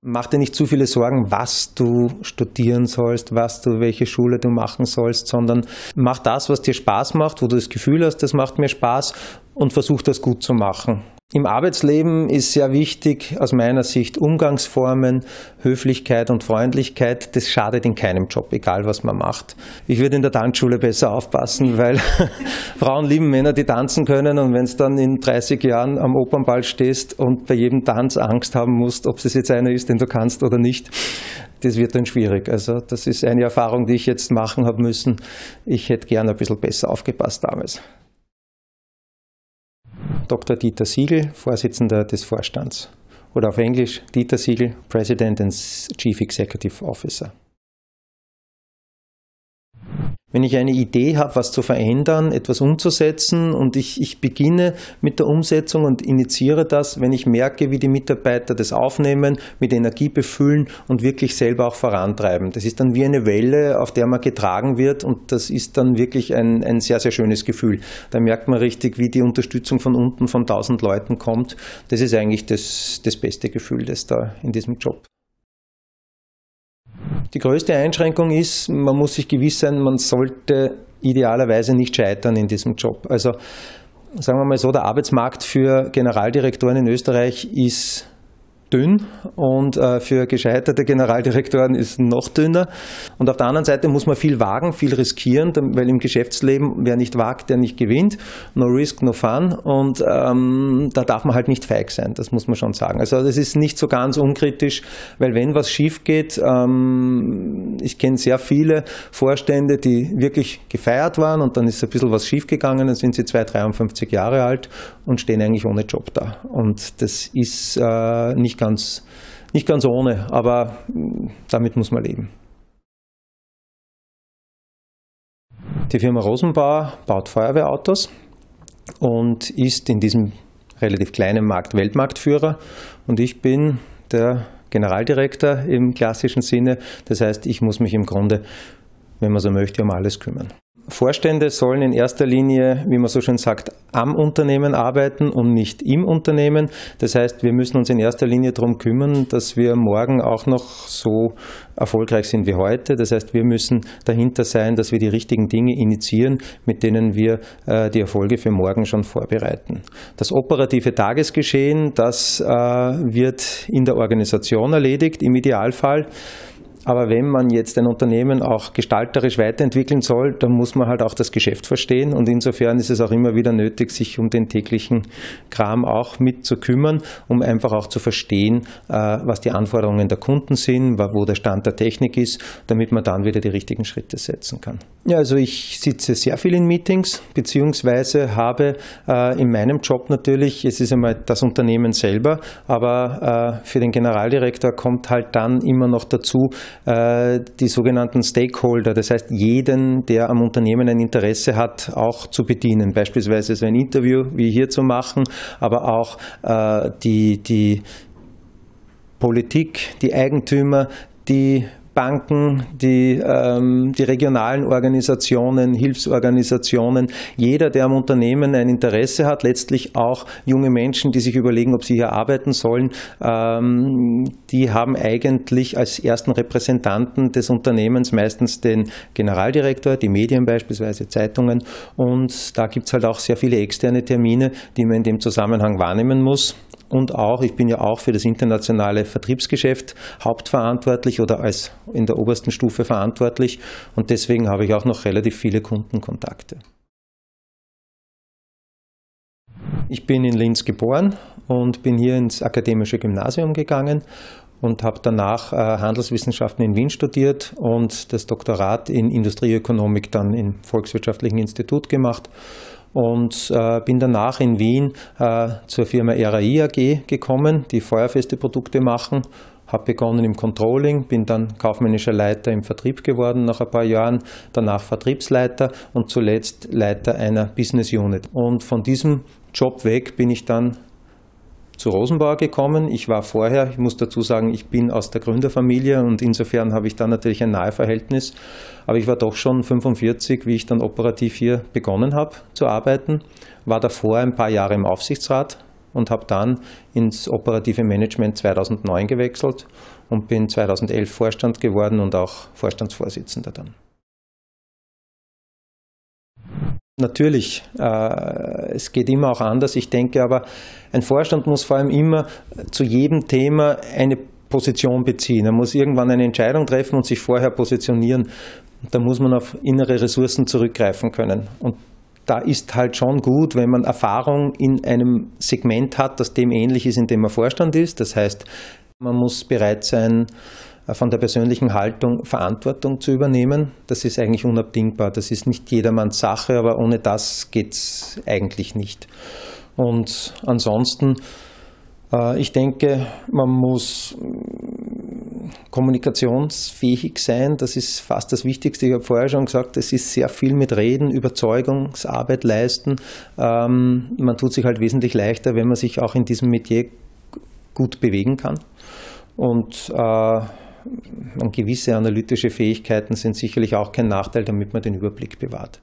Mach dir nicht zu viele Sorgen, was du studieren sollst, welche Schule du machen sollst, sondern mach das, was dir Spaß macht, wo du das Gefühl hast, das macht mir Spaß und versuch das gut zu machen. Im Arbeitsleben ist sehr wichtig aus meiner Sicht Umgangsformen, Höflichkeit und Freundlichkeit. Das schadet in keinem Job, egal was man macht. Ich würde in der Tanzschule besser aufpassen, weil Frauen lieben Männer, die tanzen können, und wenn du dann in 30 Jahren am Opernball stehst und bei jedem Tanz Angst haben musst, ob es jetzt einer ist, den du kannst oder nicht, das wird dann schwierig. Also das ist eine Erfahrung, die ich jetzt machen habe müssen. Ich hätte gerne ein bisschen besser aufgepasst damals. Dr. Dieter Siegel, Vorsitzender des Vorstands. Oder auf Englisch Dieter Siegel, President and Chief Executive Officer. Wenn ich eine Idee habe, was zu verändern, etwas umzusetzen, und ich beginne mit der Umsetzung und initiiere das, wenn ich merke, wie die Mitarbeiter das aufnehmen, mit Energie befüllen und wirklich selber auch vorantreiben. Das ist dann wie eine Welle, auf der man getragen wird, und das ist dann wirklich ein sehr, sehr schönes Gefühl. Da merkt man richtig, wie die Unterstützung von unten von 1000 Leuten kommt. Das ist eigentlich das beste Gefühl, das da in diesem Job. Die größte Einschränkung ist, man muss sich gewiss sein, man sollte idealerweise nicht scheitern in diesem Job. Also sagen wir mal so, der Arbeitsmarkt für Generaldirektoren in Österreich ist dünn, und für gescheiterte Generaldirektoren ist noch dünner. Und auf der anderen Seite muss man viel wagen, viel riskieren, weil im Geschäftsleben, wer nicht wagt, der nicht gewinnt. No risk, no fun. Und da darf man halt nicht feig sein, das muss man schon sagen. Also das ist nicht so ganz unkritisch, weil wenn was schief geht, ich kenne sehr viele Vorstände, die wirklich gefeiert waren, und dann ist ein bisschen was schief gegangen, dann sind sie 53 Jahre alt und stehen eigentlich ohne Job da. Und das ist nicht ganz ohne, aber damit muss man leben. Die Firma Rosenbauer baut Feuerwehrautos und ist in diesem relativ kleinen Markt Weltmarktführer, und ich bin der Generaldirektor im klassischen Sinne. Das heißt, ich muss mich im Grunde, wenn man so möchte, um alles kümmern. Vorstände sollen in erster Linie, wie man so schön sagt, am Unternehmen arbeiten und nicht im Unternehmen. Das heißt, wir müssen uns in erster Linie darum kümmern, dass wir morgen auch noch so erfolgreich sind wie heute. Das heißt, wir müssen dahinter sein, dass wir die richtigen Dinge initiieren, mit denen wir die Erfolge für morgen schon vorbereiten. Das operative Tagesgeschehen, das wird in der Organisation erledigt, im Idealfall. Aber wenn man jetzt ein Unternehmen auch gestalterisch weiterentwickeln soll, dann muss man halt auch das Geschäft verstehen, und insofern ist es auch immer wieder nötig, sich um den täglichen Kram auch mit zu kümmern, um einfach auch zu verstehen, was die Anforderungen der Kunden sind, wo der Stand der Technik ist, damit man dann wieder die richtigen Schritte setzen kann. Ja, also ich sitze sehr viel in Meetings, beziehungsweise habe in meinem Job natürlich, es ist einmal das Unternehmen selber, aber für den Generaldirektor kommt halt dann immer noch dazu, die sogenannten Stakeholder, das heißt jeden, der am Unternehmen ein Interesse hat, auch zu bedienen. Beispielsweise so ein Interview wie hier zu machen, aber auch die Politik, die Eigentümer, die Banken, die regionalen Organisationen, Hilfsorganisationen, jeder, der am Unternehmen ein Interesse hat, letztlich auch junge Menschen, die sich überlegen, ob sie hier arbeiten sollen, die haben eigentlich als ersten Repräsentanten des Unternehmens meistens den Generaldirektor, die Medien beispielsweise, Zeitungen, und da gibt es halt auch sehr viele externe Termine, die man in dem Zusammenhang wahrnehmen muss. Und auch, ich bin ja auch für das internationale Vertriebsgeschäft hauptverantwortlich oder als in der obersten Stufe verantwortlich, und deswegen habe ich auch noch relativ viele Kundenkontakte. Ich bin in Linz geboren und bin hier ins akademische Gymnasium gegangen und habe danach Handelswissenschaften in Wien studiert und das Doktorat in Industrieökonomik dann im Volkswirtschaftlichen Institut gemacht. Und bin danach in Wien zur Firma RAI AG gekommen, die feuerfeste Produkte machen, habe begonnen im Controlling, bin dann kaufmännischer Leiter im Vertrieb geworden nach ein paar Jahren, danach Vertriebsleiter und zuletzt Leiter einer Business Unit. Und von diesem Job weg bin ich dann zu Rosenbauer gekommen. Ich war vorher, ich muss dazu sagen, ich bin aus der Gründerfamilie und insofern habe ich da natürlich ein Naheverhältnis. Aber ich war doch schon 45, wie ich dann operativ hier begonnen habe zu arbeiten. War davor ein paar Jahre im Aufsichtsrat und habe dann ins operative Management 2009 gewechselt und bin 2011 Vorstand geworden und auch Vorstandsvorsitzender dann. Natürlich, es geht immer auch anders. Ich denke aber, ein Vorstand muss vor allem immer zu jedem Thema eine Position beziehen. Er muss irgendwann eine Entscheidung treffen und sich vorher positionieren. Da muss man auf innere Ressourcen zurückgreifen können. Und da ist halt schon gut, wenn man Erfahrung in einem Segment hat, das dem ähnlich ist, in dem man Vorstand ist. Das heißt, man muss bereit sein, von der persönlichen Haltung Verantwortung zu übernehmen. Das ist eigentlich unabdingbar. Das ist nicht jedermanns Sache, aber ohne das geht es eigentlich nicht. Und ansonsten, ich denke, man muss kommunikationsfähig sein. Das ist fast das Wichtigste. Ich habe vorher schon gesagt, es ist sehr viel mit Reden, Überzeugungsarbeit leisten. Man tut sich halt wesentlich leichter, wenn man sich auch in diesem Metier gut bewegen kann. Und gewisse analytische Fähigkeiten sind sicherlich auch kein Nachteil, damit man den Überblick bewahrt.